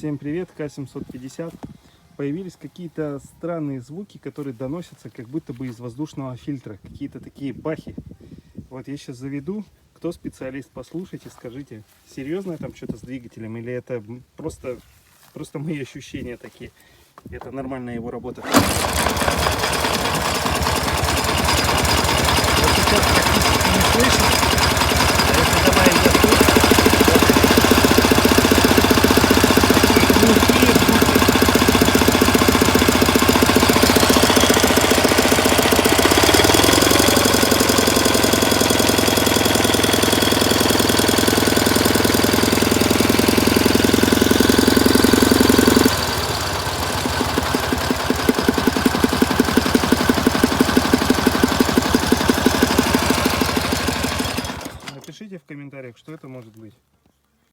Всем привет, К750. Появились какие-то странные звуки, которые доносятся как будто бы из воздушного фильтра. Какие-то такие бахи. Вот я сейчас заведу. Кто специалист, послушайте, скажите, серьезно там что-то с двигателем или это просто мои ощущения такие. Это нормальная его работа. Вот сейчас практически не слышно. А если добавить газу, напишите в комментариях, что это может быть.